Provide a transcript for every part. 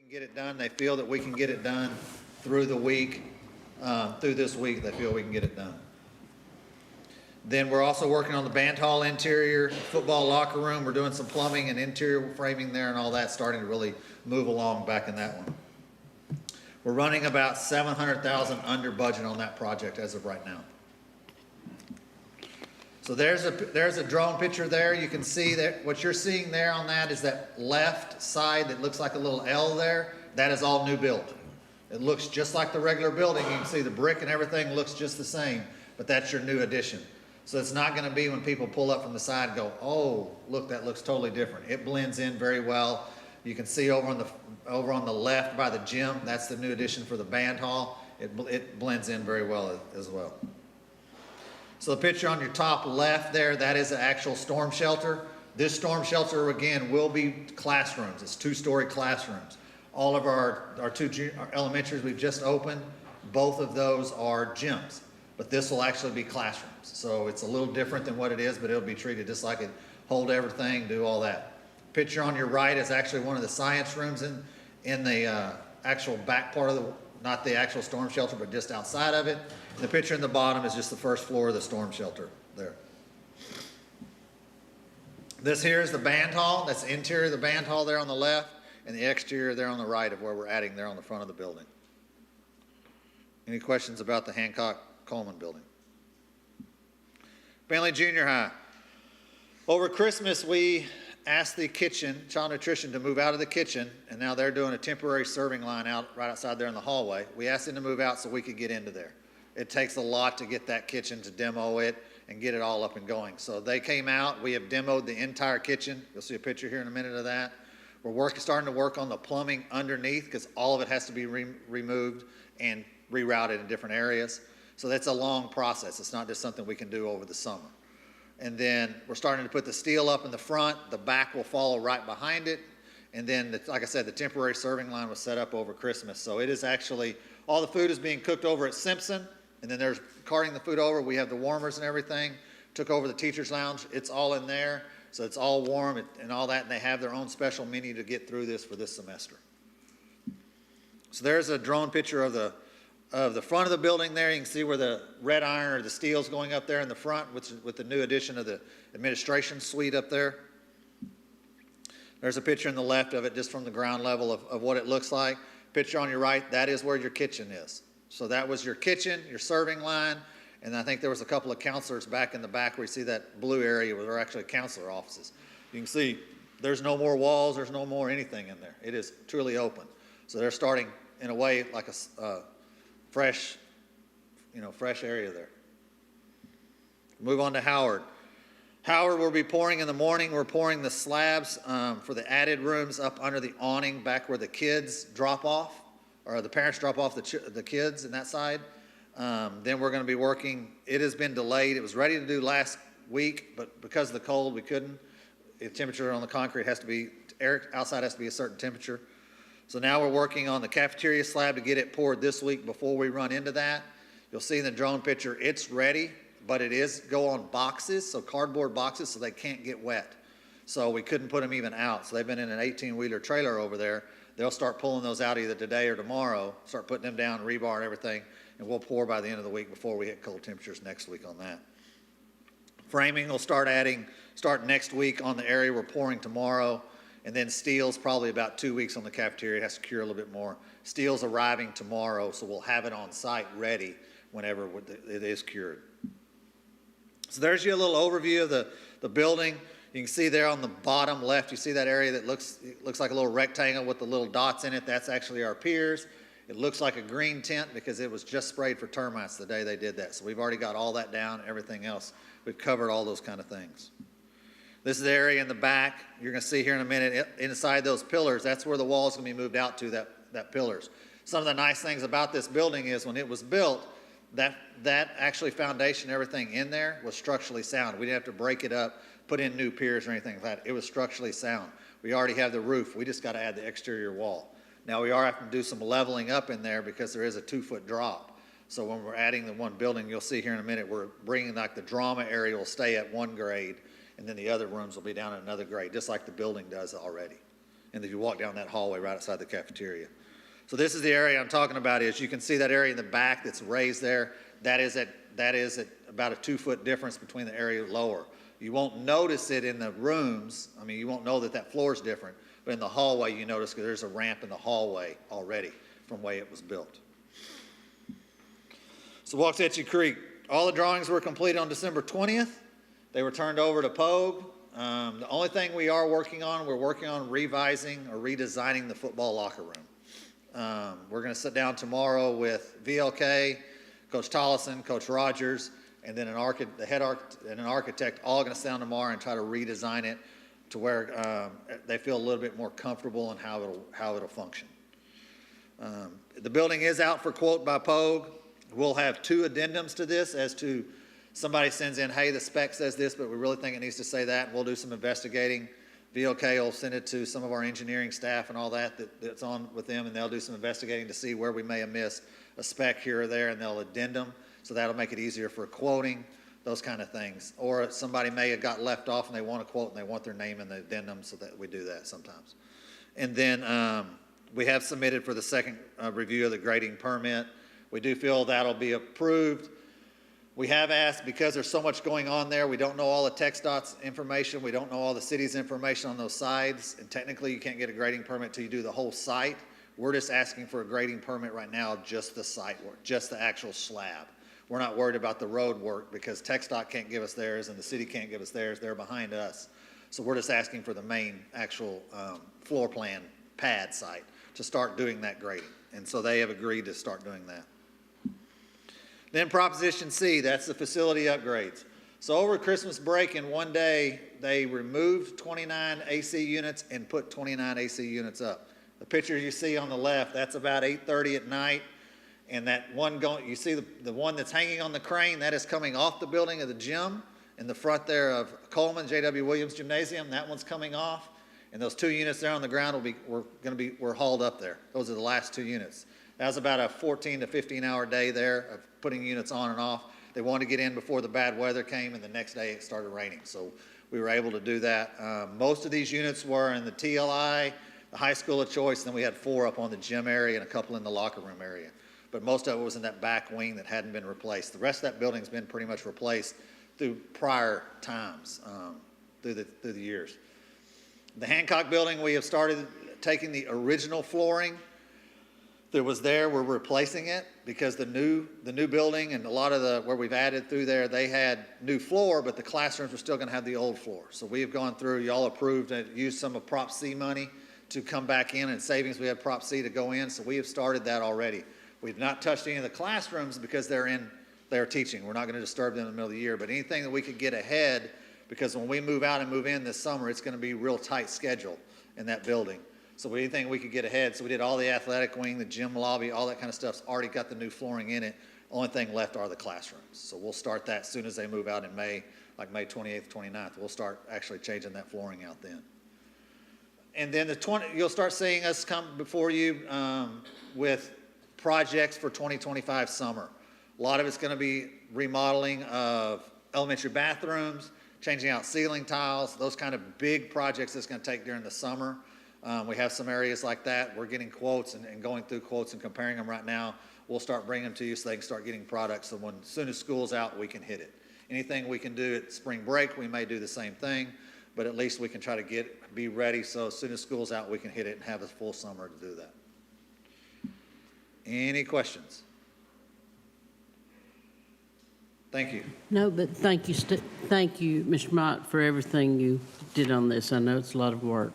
get it done. They feel that we can get it done through the week, through this week. They feel we can get it done. Then we're also working on the band hall interior, football locker room. We're doing some plumbing and interior framing there and all that, starting to really move along back in that one. We're running about $700,000 under budget on that project as of right now. So there's a drone picture there. You can see that what you're seeing there on that is that left side that looks like a little L there. That is all new build. It looks just like the regular building. You can see the brick and everything looks just the same, but that's your new addition. So it's not going to be when people pull up from the side and go, oh, look, that looks totally different. It blends in very well. You can see over on the left by the gym, that's the new addition for the band hall. It blends in very well as well. So the picture on your top left there, that is an actual storm shelter. This storm shelter, again, will be classrooms. It's 2-story classrooms. All of our elementaries we've just opened, both of those are gyms. But this will actually be classrooms. So it's a little different than what it is, but it'll be treated just like it, hold everything, do all that. Picture on your right is actually one of the science rooms in the actual back part of the, not the actual storm shelter, but just outside of it. And the picture in the bottom is just the first floor of the storm shelter there. This here is the band hall. That's the interior of the band hall there on the left, and the exterior there on the right of where we're adding there on the front of the building. Any questions about the Hancock-Coleman building? Bentley Junior High. Over Christmas, we asked the kitchen, child nutrition, to move out of the kitchen, and now they're doing a temporary serving line out right outside there in the hallway. We asked them to move out so we could get into there. It takes a lot to get that kitchen to demo it and get it all up and going. So they came out. We have demoed the entire kitchen. You'll see a picture here in a minute of that. We're starting to work on the plumbing underneath because all of it has to be removed and rerouted in different areas. So that's a long process. It's not just something we can do over the summer. And then we're starting to put the steel up in the front. The back will follow right behind it. And then, like I said, the temporary serving line was set up over Christmas. So it is actually, all the food is being cooked over at Simpson. And then there's carting the food over. We have the warmers and everything. Took over the teacher's lounge. It's all in there. So it's all warm and all that. And they have their own special menu to get through this for this semester. So there's a drone picture of the front of the building there. You can see where the red iron or the steel's going up there in the front with the new addition of the administration suite up there. There's a picture on the left of it just from the ground level of what it looks like. Picture on your right, that is where your kitchen is. So that was your kitchen, your serving line, and I think there was a couple of counselors back in the back where you see that blue area where there are actually counselor offices. You can see there's no more walls, there's no more anything in there. It is truly open. So they're starting in a way like a fresh area there. Move on to Howard. Howard will be pouring in the morning. We're pouring the slabs for the added rooms up under the awning back where the kids drop off, or the parents drop off the kids in that side. Then we're going to be working. It has been delayed. It was ready to do last week, but because of the cold, we couldn't. The temperature on the concrete has to be, air outside has to be a certain temperature. So now we're working on the cafeteria slab to get it poured this week before we run into that. You'll see in the drone picture, it's ready, but it is go on boxes, so cardboard boxes, so they can't get wet. So we couldn't put them even out. So they've been in an 18-wheeler trailer over there. They'll start pulling those out either today or tomorrow, start putting them down, rebar and everything, and we'll pour by the end of the week before we hit cold temperatures next week on that. Framing will start next week on the area we're pouring tomorrow. And then steel's probably about 2 weeks on the cafeteria. It has to cure a little bit more. Steel's arriving tomorrow, so we'll have it on site ready whenever it is cured. So there's your little overview of the building. You can see there on the bottom left, you see that area that looks like a little rectangle with the little dots in it. That's actually our piers. It looks like a green tent because it was just sprayed for termites the day they did that. So we've already got all that down, everything else. We've covered all those kind of things. This is the area in the back. You're going to see here in a minute, inside those pillars, that's where the wall is going to be moved out to, that pillars. Some of the nice things about this building is when it was built, that actually foundation, everything in there was structurally sound. We didn't have to break it up, put in new piers or anything like that. It was structurally sound. We already have the roof. We just got to add the exterior wall. Now we are having to do some leveling up in there because there is a 2-foot drop. So when we're adding the one building, you'll see here in a minute, we're bringing like the drama area will stay at 1 grade. And then the other rooms will be down at another grade, just like the building does already. And if you walk down that hallway right outside the cafeteria. So this is the area I'm talking about. Is you can see that area in the back that's raised there. That is at about a 2-foot difference between the area lower. You won't notice it in the rooms. I mean, you won't know that that floor is different. But in the hallway, you notice because there's a ramp in the hallway already from the way it was built. So Waxahachie Creek, all the drawings were completed on December 20th. They were turned over to Pogue. The only thing we are working on, we're working on revising or redesigning the football locker room. We're going to sit down tomorrow with VLK, Coach Tollison, Coach Rogers, and then the head architect and an architect, all going to sit down tomorrow and try to redesign it to where they feel a little bit more comfortable in how it'll function. The building is out for quote by Pogue. We'll have 2 addendums to this as to somebody sends in, hey, the spec says this, but we really think it needs to say that, and we'll do some investigating. VLK will send it to some of our engineering staff and all that's on with them, and they'll do some investigating to see where we may have missed a spec here or there, and they'll addendum, so that'll make it easier for quoting, those kind of things. Or somebody may have got left off and they want to quote and they want their name in the addendum, so that we do that sometimes. And then we have submitted for the second review of the grading permit. We do feel that'll be approved. We have asked, because there's so much going on there, we don't know all the TxDOT's information, we don't know all the city's information on those sides, and technically you can't get a grading permit till you do the whole site. We're just asking for a grading permit right now, just the site work, just the actual slab. We're not worried about the road work because TxDOT can't give us theirs and the city can't give us theirs. They're behind us. So we're just asking for the main actual floor plan pad site to start doing that grading. And so they have agreed to start doing that. Then Proposition C, that's the facility upgrades. So over Christmas break in one day, they removed 29 AC units and put 29 AC units up. The picture you see on the left, that's about 8:30 at night. And that one going, you see the one that's hanging on the crane, that is coming off the building of the gym in the front there of Coleman, J.W. Williams Gymnasium. That one's coming off. And those 2 units there on the ground we're hauled up there. Those are the last 2 units. That was about a 14 to 15 hour day there of putting units on and off. They wanted to get in before the bad weather came, and the next day it started raining. So we were able to do that. Most of these units were in the TLI, the high school of choice, and then we had 4 up on the gym area and a couple in the locker room area. But most of it was in that back wing that hadn't been replaced. The rest of that building's been pretty much replaced through prior times, through the years. The Hancock building, we have started taking the original flooring that was there, we're replacing it because the new building and a lot of where we've added through there, they had new floor, but the classrooms were still going to have the old floor. So we have gone through, y'all approved and used some of Prop C money to come back in, and savings we had Prop C to go in, so we have started that already. We've not touched any of the classrooms because they're teaching. We're not going to disturb them in the middle of the year, but anything that we could get ahead, because when we move out and move in this summer, it's going to be a real tight schedule in that building. So anything we could get ahead. So we did all the athletic wing, the gym lobby, all that kind of stuff's already got the new flooring in it. Only thing left are the classrooms. So we'll start that as soon as they move out in May, like May 28th, 29th. We'll start actually changing that flooring out then. And then you'll start seeing us come before you with projects for 2025 summer. A lot of it's going to be remodeling of elementary bathrooms, changing out ceiling tiles, those kind of big projects that's going to take during the summer. We have some areas like that. We're getting quotes and going through quotes and comparing them right now. We'll start bringing them to you so they can start getting products. So as soon as school's out, we can hit it. Anything we can do at spring break, we may do the same thing, but at least we can try to be ready so as soon as school's out, we can hit it and have a full summer to do that. Any questions? Thank you. No, but thank you, Mr. Mott, for everything you did on this. I know it's a lot of work.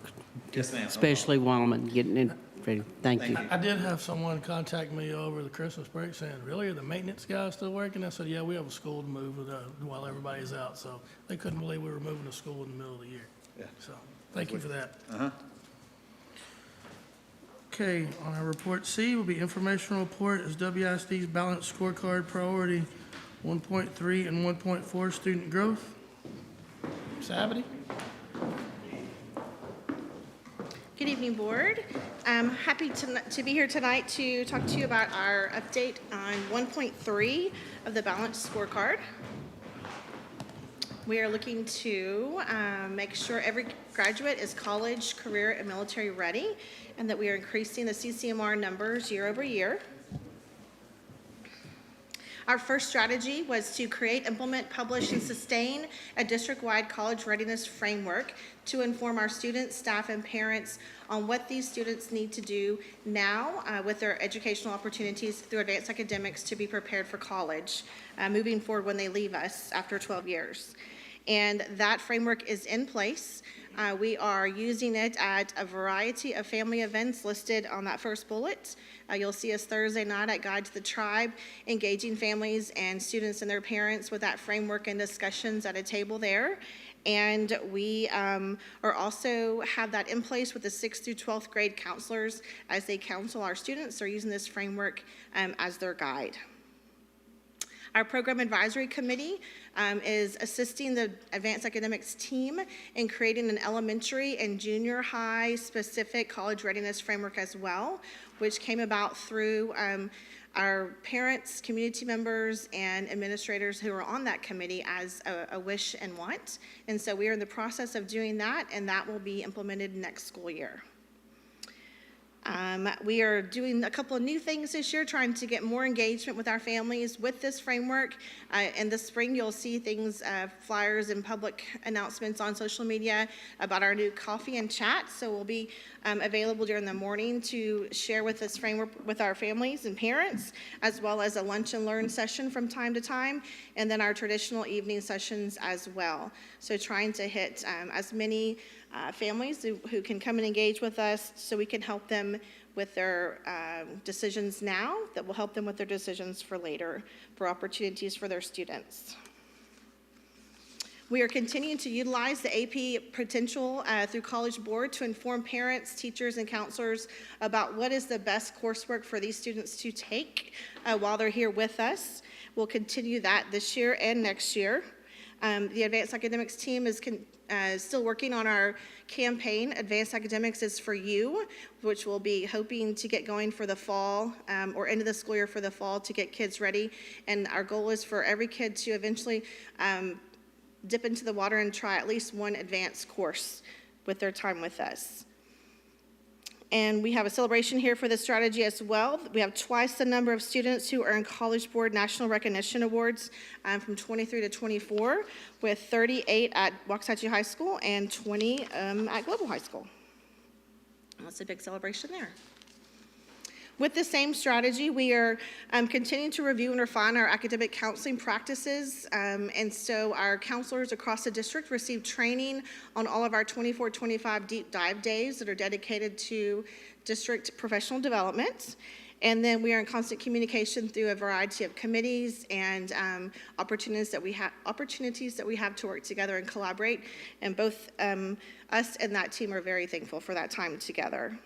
Yes, ma'am. Especially Wyman getting it ready. Thank you. I did have someone contact me over the Christmas break saying, really, are the maintenance guys still working? I said, yeah, we have a school to move while everybody's out. So they couldn't believe we were moving to school in the middle of the year. Yeah. So thank you for that. Uh-huh. Okay, on our report C will be informational report is WISD's balanced scorecard priority 1.3 and 1.4 student growth. Savity? Good evening, Board. I'm happy to be here tonight to talk to you about our update on 1.3 of the balanced scorecard. We are looking to make sure every graduate is college, career, and military ready, and that we are increasing the CCMR numbers year over year. Our first strategy was to create, implement, publish, and sustain a district-wide college readiness framework to inform our students, staff, and parents on what these students need to do now with their educational opportunities through advanced academics to be prepared for college, moving forward when they leave us after 12 years. And that framework is in place. We are using it at a variety of family events listed on that first bullet. You'll see us Thursday night at Guide to the Tribe, engaging families and students and their parents with that framework and discussions at a table there. And we are also have that in place with the 6th through 12th grade counselors as they counsel our students. They're using this framework as their guide. Our program advisory committee is assisting the advanced academics team in creating an elementary and junior high specific college readiness framework as well, which came about through our parents, community members, and administrators who are on that committee as a wish and want. And so we are in the process of doing that, and that will be implemented next school year. We are doing a couple of new things this year, trying to get more engagement with our families with this framework. In the spring, you'll see things, flyers and public announcements on social media about our new coffee and chat. So we'll be available during the morning to share with this framework with our families and parents, as well as a lunch and learn session from time to time, and then our traditional evening sessions as well. So trying to hit as many families who can come and engage with us so we can help them with their decisions now that will help them with their decisions for later, for opportunities for their students. We are continuing to utilize the AP Potential through College Board to inform parents, teachers, and counselors about what is the best coursework for these students to take while they're here with us. We'll continue that this year and next year. The Advanced Academics team is still working on our campaign, Advanced Academics is for You, which we'll be hoping to get going for the fall or into the school year for the fall to get kids ready. And our goal is for every kid to eventually dip into the water and try at least one advanced course with their time with us. And we have a celebration here for this strategy as well. We have twice the number of students who earn College Board National Recognition Awards from 23 to 24, with 38 at Waxahachie High School and 20 at Global High School. That's a big celebration there. With the same strategy, we are continuing to review and refine our academic counseling practices. And so our counselors across the district receive training on all of our 24-25 deep dive days that are dedicated to district professional development. And then we are in constant communication through a variety of committees and opportunities that we have to work together and collaborate. And both us and that team are very thankful for that time together.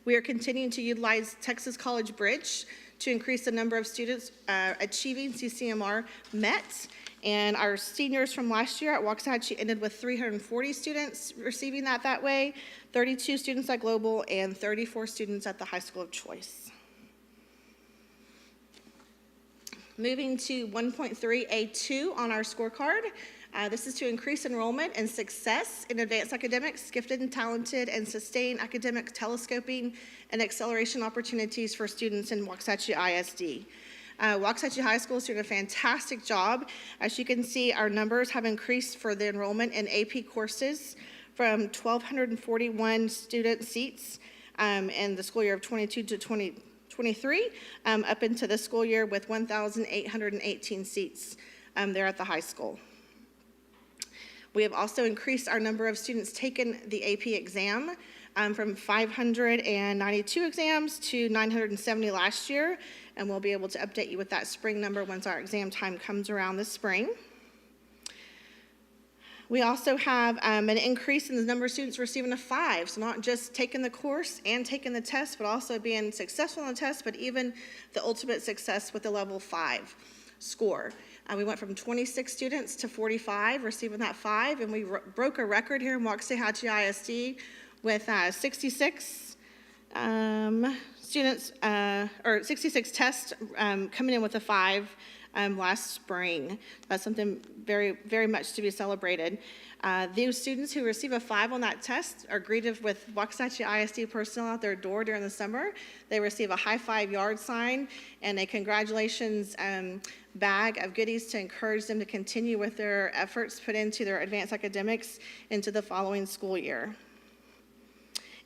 We are continuing to utilize Texas College Bridge to increase the number of students achieving CCMR MET. And our seniors from last year at Waxahachie ended with 340 students receiving that way, 32 students at Global, and 34 students at the high school of choice. Moving to 1.3A2 on our scorecard. This is to increase enrollment and success in advanced academics, gifted and talented, and sustain academic telescoping and acceleration opportunities for students in Waxahachie ISD. Waxahachie High School is doing a fantastic job. As you can see, our numbers have increased for the enrollment in AP courses from 1,241 student seats in the school year of 22 to 23 up into the school year with 1,818 seats there at the high school. We have also increased our number of students taking the AP exam from 592 exams to 970 last year, and we'll be able to update you with that spring number once our exam time comes around this spring. We also have an increase in the number of students receiving a 5, so not just taking the course and taking the test, but also being successful on the test, but even the ultimate success with the level 5 score. We went from 26 students to 45 receiving that 5, and we broke a record here in Waxahachie ISD with 66 students, or 66 tests coming in with a 5 last spring. That's something very, very much to be celebrated. Those students who receive a 5 on that test are greeted with Waxahachie ISD personnel at their door during the summer. They receive a high 5 yard sign and a congratulations bag of goodies to encourage them to continue with their efforts put into their advanced academics into the following school year.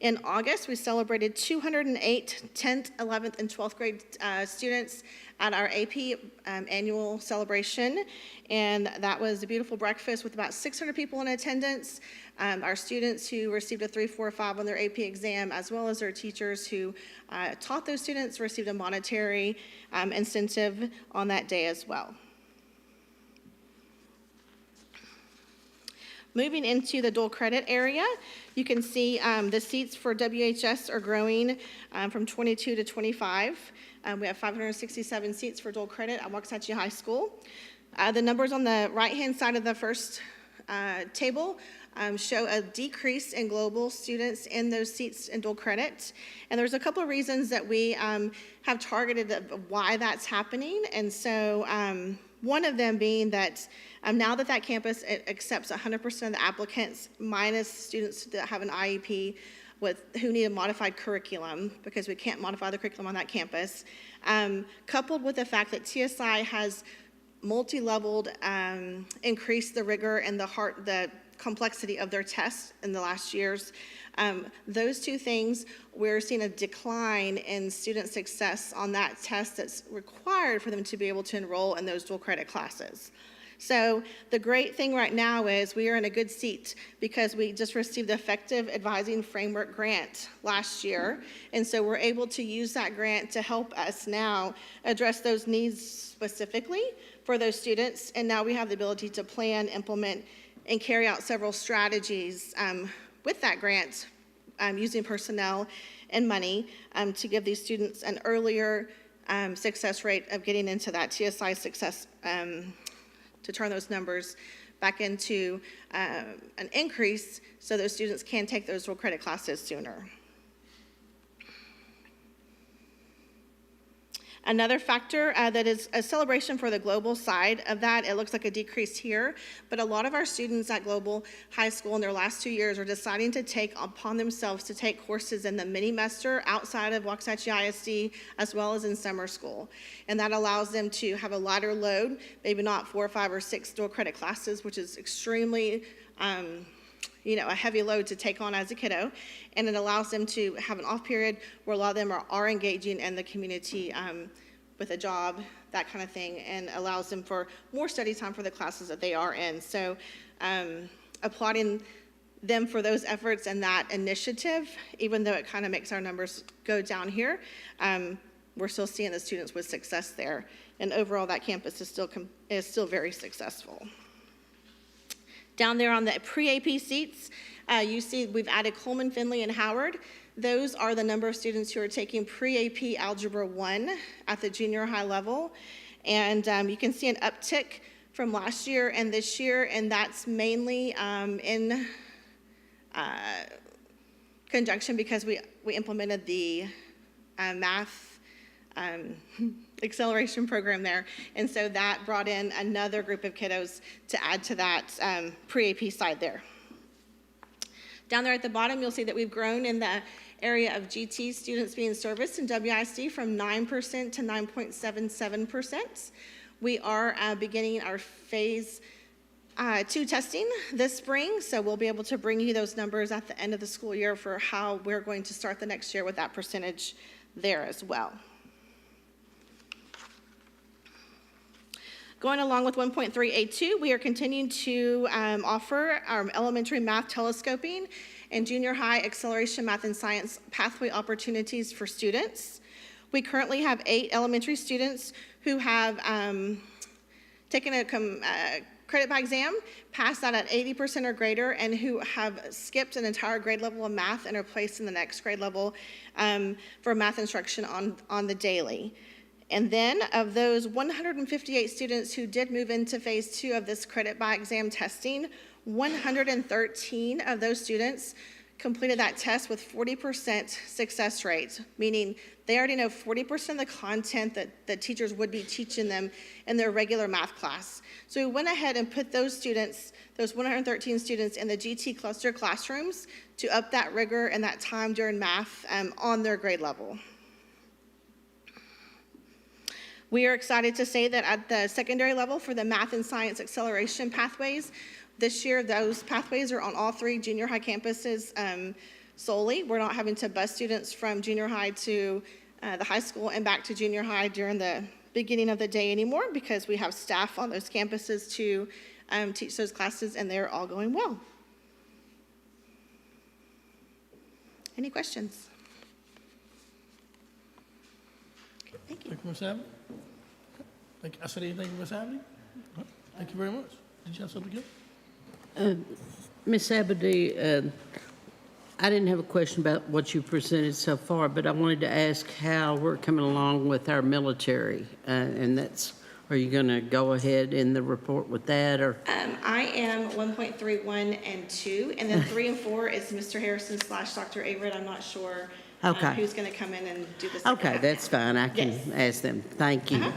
In August, we celebrated 208 10th, 11th, and 12th grade students at our AP annual celebration, and that was a beautiful breakfast with about 600 people in attendance. Our students who received a 3, 4, 5 on their AP exam, as well as their teachers who taught those students, received a monetary incentive on that day as well. Moving into the dual credit area, you can see the seats for WHS are growing from 22 to 25. We have 567 seats for dual credit at Waxahachie High School. The numbers on the right-hand side of the first table show a decrease in global students in those seats in dual credit. And there's a couple of reasons that we have targeted why that's happening. And so one of them being that now that campus accepts 100% of the applicants minus students that have an IEP who need a modified curriculum, because we can't modify the curriculum on that campus, coupled with the fact that TSI has multi-leveled increased the rigor and the complexity of their tests in the last years. Those two things, we're seeing a decline in student success on that test that's required for them to be able to enroll in those dual credit classes. So the great thing right now is we are in a good seat because we just received the Effective Advising Framework grant last year. And so we're able to use that grant to help us now address those needs specifically for those students. And now we have the ability to plan, implement, and carry out several strategies with that grant using personnel and money to give these students an earlier success rate of getting into that TSI success, to turn those numbers back into an increase so those students can take those dual credit classes sooner. Another factor that is a celebration for the global side of that, it looks like a decrease here, but a lot of our students at Global High School in their last 2 years are deciding to take upon themselves to take courses in the mini-mester outside of Waxahachie ISD as well as in summer school. And that allows them to have a lighter load, maybe not 4, 5, or 6 dual credit classes, which is extremely a heavy load to take on as a kiddo, and it allows them to have an off period where a lot of them are engaging in the community with a job, that kind of thing, and allows them for more study time for the classes that they are in. So applauding them for those efforts and that initiative, even though it kind of makes our numbers go down here, we're still seeing the students with success there. And overall, that campus is still very successful. Down there on the pre-AP seats, you see we've added Coleman, Finley, and Howard. Those are the number of students who are taking pre-AP Algebra 1 at the junior high level. And you can see an uptick from last year and this year, and that's mainly in conjunction because we implemented the math acceleration program there. And so that brought in another group of kiddos to add to that pre-AP side there. Down there at the bottom, you'll see that we've grown in the area of GT students being serviced in WISD from 9% to 9.77%. We are beginning our phase 2 testing this spring, so we'll be able to bring you those numbers at the end of the school year for how we're going to start the next year with that percentage there as well. Going along with 1.3A2, we are continuing to offer our elementary math telescoping and junior high acceleration math and science pathway opportunities for students. We currently have 8 elementary students who have taken a credit by exam, passed that at 80% or greater, and who have skipped an entire grade level of math and are placed in the next grade level for math instruction on the daily. And then of those 158 students who did move into phase 2 of this credit by exam testing, 113 of those students completed that test with 40% success rate, meaning they already know 40% of the content that teachers would be teaching them in their regular math class. So we went ahead and put those students, those 113 students, in the GT cluster classrooms to up that rigor and that time during math on their grade level. We are excited to say that at the secondary level for the math and science acceleration pathways, this year, those pathways are on all 3 junior high campuses solely. We're not having to bus students from junior high to the high school and back to junior high during the beginning of the day anymore, because we have staff on those campuses to teach those classes, and they're all going well. Any questions? Okay, thank you. Thank you, Ms. Abbott. I said anything, Ms. Abbott? Thank you very much. Did you have something to give? Ms. Abady, I didn't have a question about what you presented so far, but I wanted to ask how we're coming along with our military, and that's, are you going to go ahead in the report with that, or? I am 1.31 and 2, and then 3 and 4 is Mr. Harrison / Dr. Avery. I'm not sure Okay. who's going to come in and do the second Okay, half. that's fine. I can Yes. ask them. Thank you.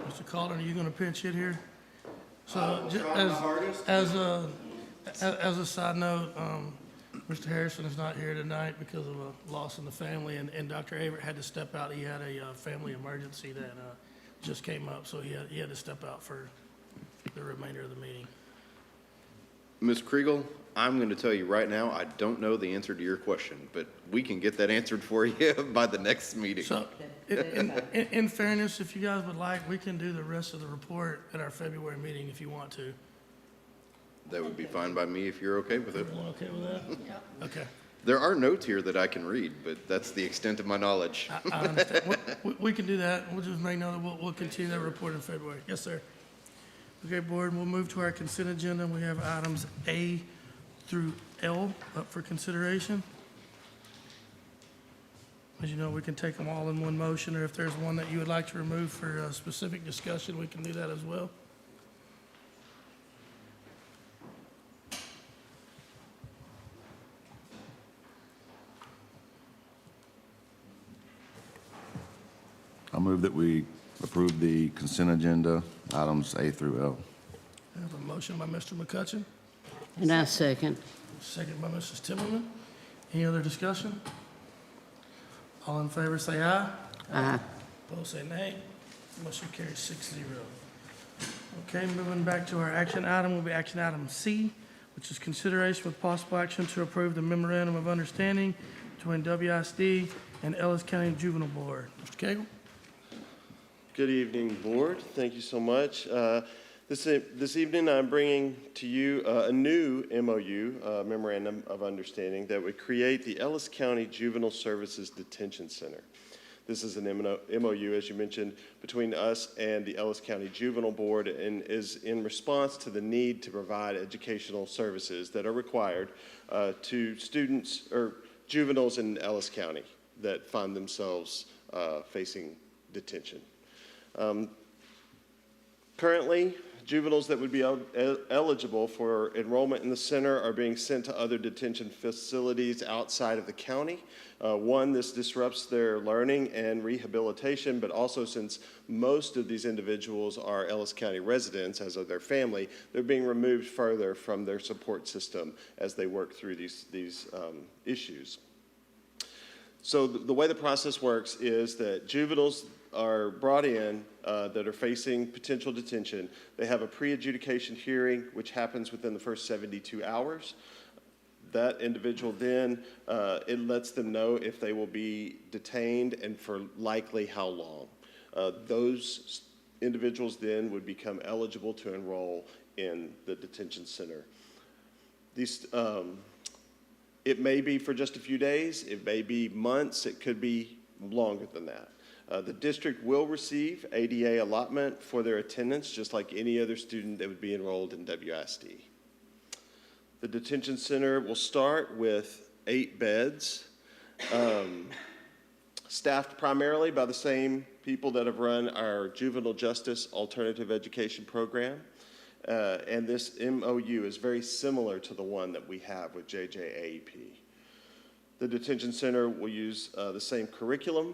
Mr. Calder, are you going to pinch hit here? So, as a side note, Mr. Harrison is not here tonight because of a loss in the family, and Dr. Averitt had to step out. He had a family emergency that just came up, so he had to step out for the remainder of the meeting. Ms. Kriegel, I'm going to tell you right now, I don't know the answer to your question, but we can get that answered for you by the next meeting. So, in fairness, if you guys would like, we can do the rest of the report at our February meeting if you want to. That would be fine by me if you're okay with it. Everyone okay with that? Yeah. Okay. There are notes here that I can read, but that's the extent of my knowledge. I understand. We can do that. We'll just make note that we'll continue that report in February. Yes, sir. Okay, board, we'll move to our consent agenda. We have items A through L up for consideration. As you know, we can take them all in one motion, or if there's one that you would like to remove for a specific discussion, we can do that as well. I move that we approve the consent agenda, items A through L. I have a motion by Mr. McCutcheon, And I second. second by Mrs. Timmerman. Any other discussion? All in favor, say aye. Aye. Opposed, say nay. Motion carries 6-0. Okay, moving back to our action item will be action item C, which is consideration with possible action to approve the memorandum of understanding between WISD and Ellis County Juvenile Board. Mr. Cagle? Good evening, Board. Thank you so much. This evening, I'm bringing to you a new MOU, Memorandum of Understanding, that would create the Ellis County Juvenile Services Detention Center. This is an MOU, as you mentioned, between us and the Ellis County Juvenile Board, and is in response to the need to provide educational services that are required to students or juveniles in Ellis County that find themselves facing detention. Currently, juveniles that would be eligible for enrollment in the center are being sent to other detention facilities outside of the county. One, this disrupts their learning and rehabilitation, but also since most of these individuals are Ellis County residents, as are their family, they're being removed further from their support system as they work through these issues. So the way the process works is that juveniles are brought in that are facing potential detention. They have a pre-adjudication hearing, which happens within the first 72 hours. That individual then, it lets them know if they will be detained and for likely how long. Those individuals then would become eligible to enroll in the detention center. These, it may be for just a few days, it may be months, it could be longer than that. The district will receive ADA allotment for their attendance, just like any other student that would be enrolled in WISD. The detention center will start with 8 beds, staffed primarily by the same people that have run our juvenile justice alternative education program. And this MOU is very similar to the one that we have with JJAEP. The detention center will use the same curriculum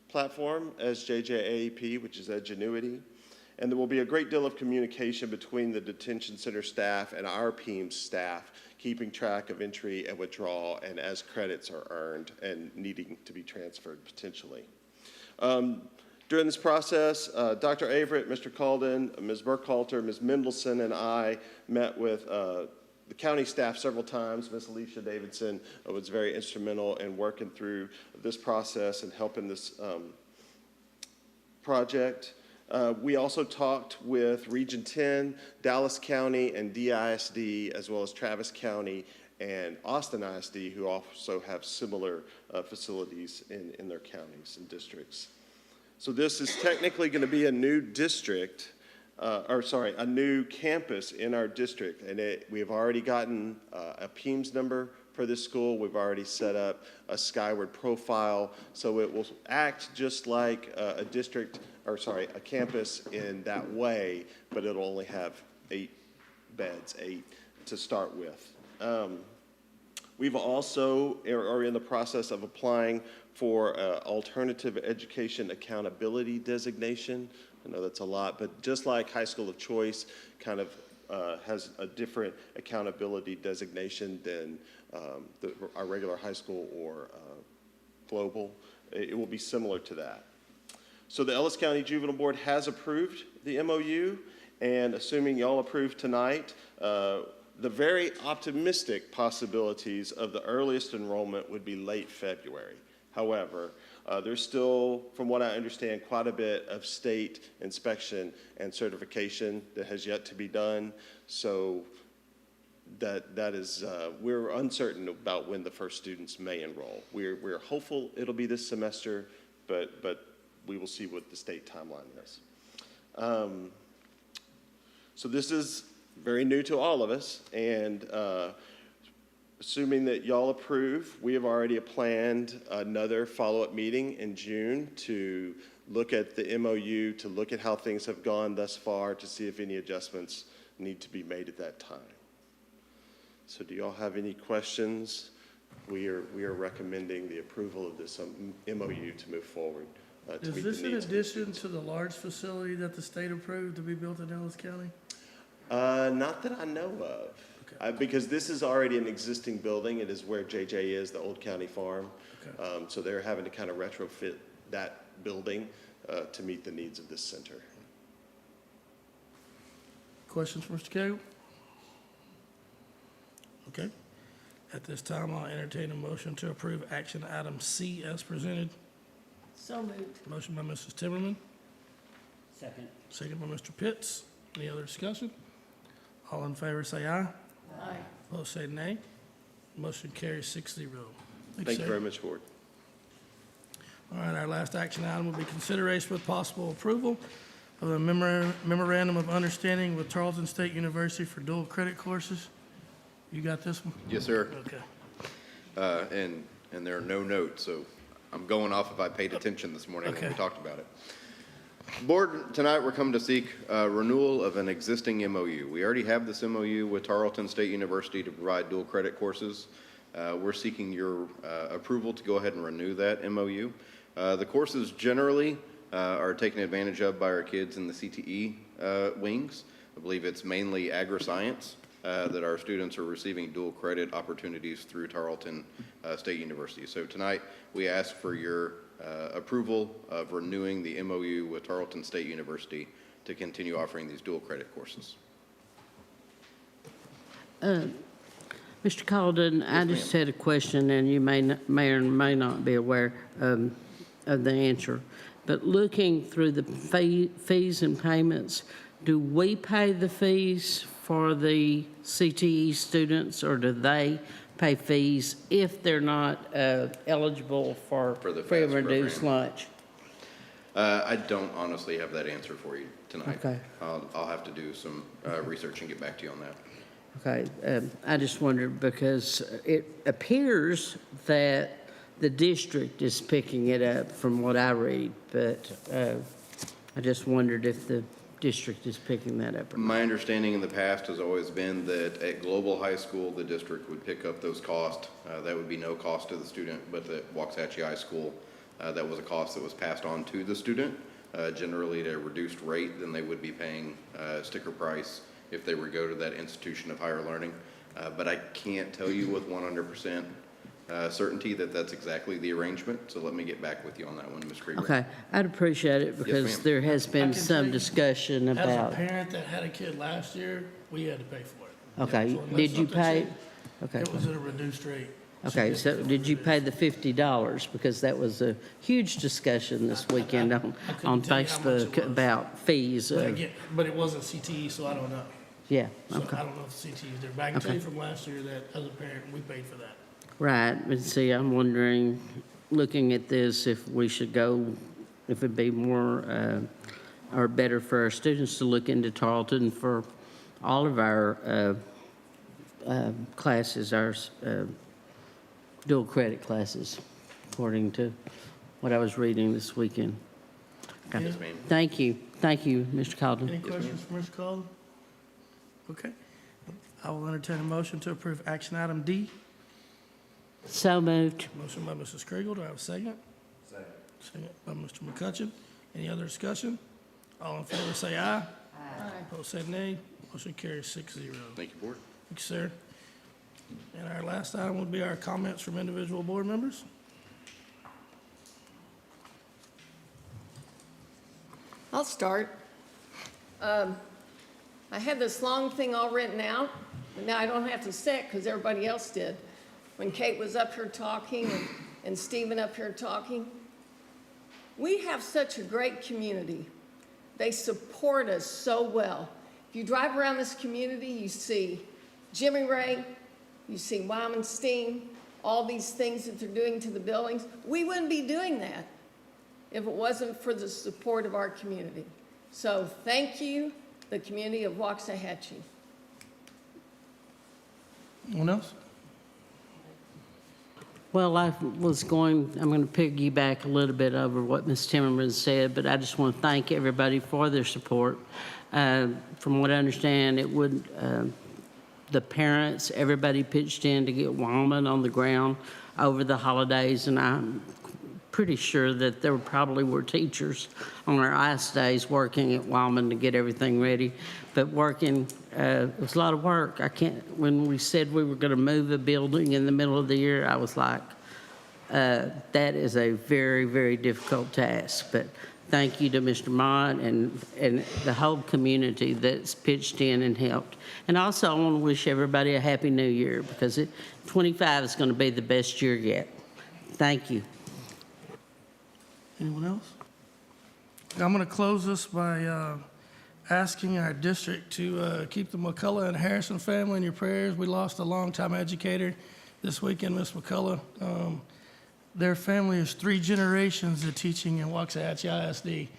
platform as JJAEP, which is Edgenuity. And there will be a great deal of communication between the detention center staff and our PEAMS staff, keeping track of entry and withdrawal and as credits are earned and needing to be transferred potentially. During this process, Dr. Averett, Mr. Calden, Ms. Burkhalter, Ms. Mendelson, and I met with the county staff several times. Ms. Alicia Davidson was very instrumental in working through this process and helping this project. We also talked with Region 10, Dallas County, and DISD, as well as Travis County and Austin ISD, who also have similar facilities in their counties and districts. So this is technically going to be a new district, a new campus in our district, and we have already gotten a PEAMS number for this school. We've already set up a Skyward profile, so it will act just like a campus in that way, but it'll only have 8 beds, 8 to start with. We've also are in the process of applying for alternative education accountability dezernation. I know that's a lot, but just like High School of Choice kind of has a different accountability designation than our regular high school or global, it will be similar to that. So the Ellis County Juvenile Board has approved the MOU, and assuming y'all approve tonight, the very optimistic possibilities of the earliest enrollment would be late February. However, there's still, from what I understand, quite a bit of state inspection and certification that has yet to be done. So that is, we're uncertain about when the first students may enroll. We're hopeful it'll be this semester, but we will see what the state timeline is. So this is very new to all of us, and assuming that y'all approve, we have already planned another follow-up meeting in June to look at the MOU, to look at how things have gone thus far, to see if any adjustments need to be made at that time. So do y'all have any questions? We are recommending the approval of this MOU to move forward. To Is meet this the in needs of the addition students. to the large facility that the state approved to be built in Ellis County? Not that I know of. Okay. Because this is already an existing building. It is where JJ is, the old county farm. Okay. So they're having to kind of retrofit that building to meet the needs of this center. Questions for Mr. Cagle? Okay. At this time, I'll entertain a motion to approve action item C as presented. So moved. Motion by Mrs. Timmerman, Second. second by Mr. Pitts. Any other discussion? All in favor say aye. Aye. Opposed say nay. Motion carries 6-0. Thank you very much, Board. All right, our last action item will be consideration with possible approval of a memorandum of understanding with Tarleton State University for dual credit courses. You got this one? Yes, sir. Okay. And there are no notes, so I'm going off if I paid attention this morning when we Okay. talked about it. Board, tonight we're coming to seek renewal of an existing MOU. We already have this MOU with Tarleton State University to provide dual credit courses. We're seeking your approval to go ahead and renew that MOU. The courses generally are taken advantage of by our kids in the CTE wings. I believe it's mainly agri-science that our students are receiving dual credit opportunities through Tarleton State University. So tonight we ask for your approval of renewing the MOU with Tarleton State University to continue offering these dual credit courses. Mr. Calden, I just had a question, and you may or may not be aware of the answer. But looking through the fees and payments, do we pay the fees for the CTE students, or do they pay fees if they're not eligible for For the free and FAST reduced program. lunch? I don't honestly have that answer for you tonight. Okay. I'll have to do some research and get back to you on that. Okay, I just wondered because it appears that the district is picking it up from what I read, but I just wondered if the district is picking that up or not. My understanding in the past has always been that at Global High School, the district would pick up those costs. That would be no cost to the student, but at Waxahachie High School, that was a cost that was passed on to the student, generally at a reduced rate than they would be paying sticker price if they were to go to that institution of higher learning. But I can't tell you with 100% certainty that that's exactly the arrangement, so let me get back with you on that one, Ms. Krieger. Okay, I'd appreciate it because ma'am. there has I been can tell some you, discussion As a about, parent that had a kid last year, we had to pay for it. okay, So unless did you something pay? changed, Okay, It was at a reduced rate. okay, so Significantly did you pay reduced. the $50? Because that was a huge discussion this weekend I on couldn't tell you how much it Facebook was. about fees. But again, but it wasn't CTE, so I don't know. Yeah, So okay. I don't know if CTE is there, but I can tell you from last year that as a parent, we paid for that. Right, but see, I'm wondering, looking at this, if we should go, if it'd be more, or better for our students to look into Tarleton for all of our classes, our dual credit classes, according to what I was reading this weekend. Okay. Yes, ma'am. Thank you, Mr. Calden. Any questions for Mr. Calden? Okay. I will entertain a motion to approve action item D. So moved. Motion by Mrs. Kriegel. Do I have a second? Second. Second by Mr. McCutcheon. Any other discussion? All in favor say aye. Aye. Opposed say nay. Motion carries 6-0. Thank you, Board. Thank you, sir. And our last item would be our comments from individual board members. I'll start. I had this long thing all written out, but now I don't have to say it because everybody else did. When Kate was up here talking and Stephen up here talking, we have such a great community. They support us so well. If you drive around this community, you see Jimmy Ray, you see Wyman Steen, all these things that they're doing to the buildings. We wouldn't be doing that if it wasn't for the support of our community. So thank you, the community of Waxahachie. Anyone else? Well, I'm going to piggyback a little bit over what Ms. Timmerman said, but I just want to thank everybody for their support. From what I understand, the parents, everybody pitched in to get Wyman on the ground over the holidays, and I'm pretty sure that there probably were teachers on our ice days working at Wyman to get everything ready. But it was a lot of work. When we said we were going to move a building in the middle of the year, I was like, that is a very, very difficult task. But thank you to Mr. Mott and the whole community that's pitched in and helped. And also, I want to wish everybody a Happy New Year because 25 is going to be the best year yet. Thank you. Anyone else? I'm going to close this by asking our district to keep the McCullough and Harrison family in your prayers. We lost a longtime educator this weekend, Miss McCullough. Their family is 3 generations of teaching in Waxahachie ISD,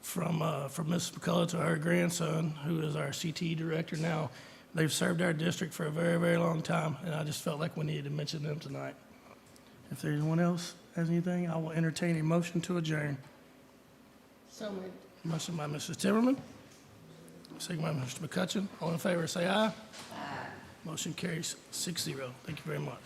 from Miss McCullough to her grandson, who is our CTE director now. They've served our district for a very, very long time, and I just felt like we needed to mention them tonight. If there's anyone else has anything, I will entertain a motion to adjourn. So moved. Motion by Mrs. Timmerman, second by Mr. McCutcheon. All in favor, say aye. Aye. Motion carries 6-0. Thank you very much.